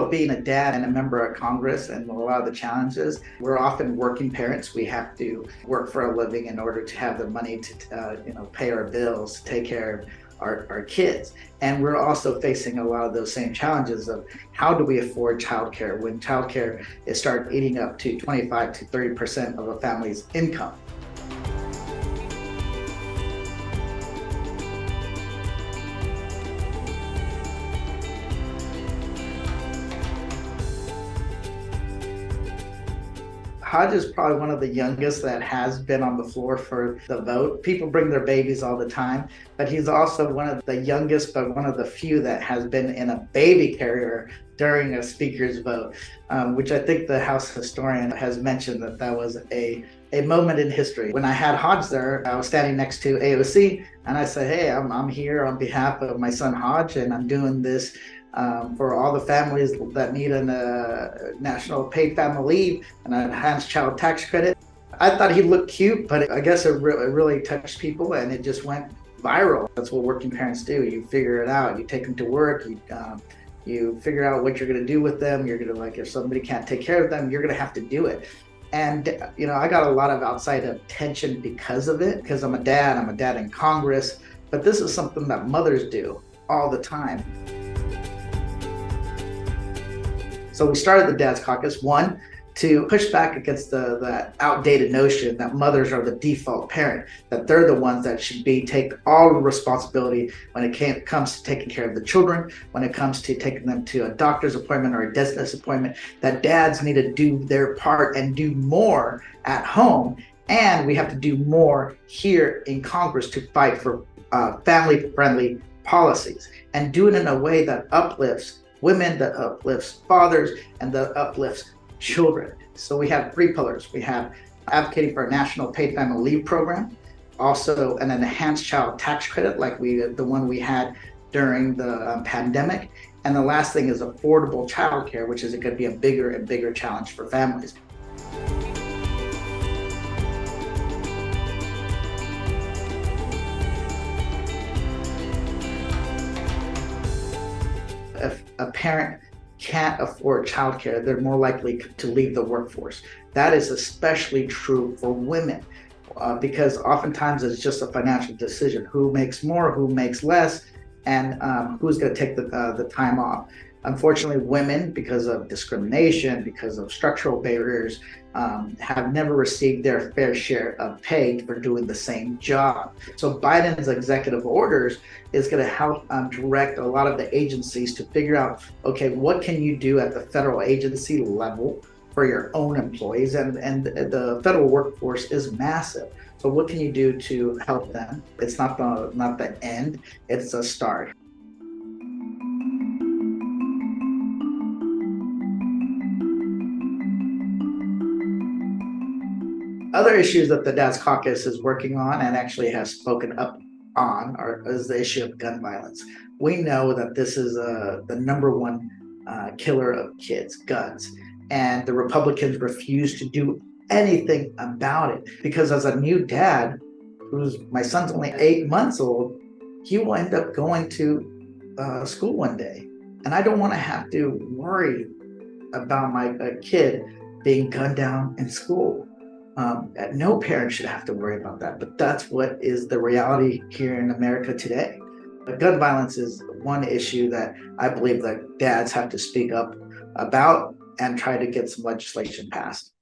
about being a dad and a member of Congress and a lot of the challenges. We're often working parents. We have to work for a living in order to have the money to pay our bills, take care of our kids. And we're also facing a lot of those same challenges of how do we afford childcare when childcare is start eating up to 25 to 30% of a family's income. Hodge is probably one of the youngest that has been on the floor for the vote. People bring their babies all the time, but he's also one of the youngest, but one of the few that has been in a baby carrier during a speaker's vote, which I think the House historian has mentioned that was a moment in history. When I had Hodge there, I was standing next to AOC, and I said, hey, I'm here on behalf of my son Hodge, and I'm doing this for all the families that need a national paid family leave and an enhanced child tax credit. I thought he looked cute, but I guess it really touched people, and it just went viral. That's what working parents do. You figure it out. You take them to work. You figure out what you're going to do with them. You're going to, if somebody can't take care of them, you're going to have to do it. And, I got a lot of outside attention because of it, because I'm a dad in Congress, but this is something that mothers do all the time. So we started the Dads Caucus, one, to push back against the outdated notion that mothers are the default parent, that they're the ones that should take all the responsibility when it comes to taking care of the children, when it comes to taking them to a doctor's appointment or a dentist appointment, that dads need to do their part and do more at home. And we have to do more here in Congress to fight for family-friendly policies and do it in a way that uplifts women, that uplifts fathers, and that uplifts children. So we have three pillars. We have advocating for a national paid family leave program, also an enhanced child tax credit like the one we had during the pandemic. And the last thing is affordable childcare, which is going to be a bigger and bigger challenge for families. If a parent can't afford childcare, they're more likely to leave the workforce. That is especially true for women because oftentimes it's just a financial decision. Who makes more, who makes less, and who's going to take the time off. Unfortunately, women, because of discrimination, because of structural barriers, have never received their fair share of pay for doing the same job. So Biden's executive orders is going to help direct a lot of the agencies to figure out, okay, what can you do at the federal agency level for your own employees? And the federal workforce is massive. So what can you do to help them? It's not the end, it's a start. Other issues that the Dads Caucus is working on and actually has spoken up on is the issue of gun violence. We know that this is the number one killer of kids, guns, and the Republicans refuse to do anything about it because as a new dad, my son's only 8 months old, he will end up going to school one day. And I don't want to have to worry about my kid being gunned down in school. No parent should have to worry about that, but that's what is the reality here in America today. But gun violence is one issue that I believe that dads have to speak up about and try to get some legislation passed.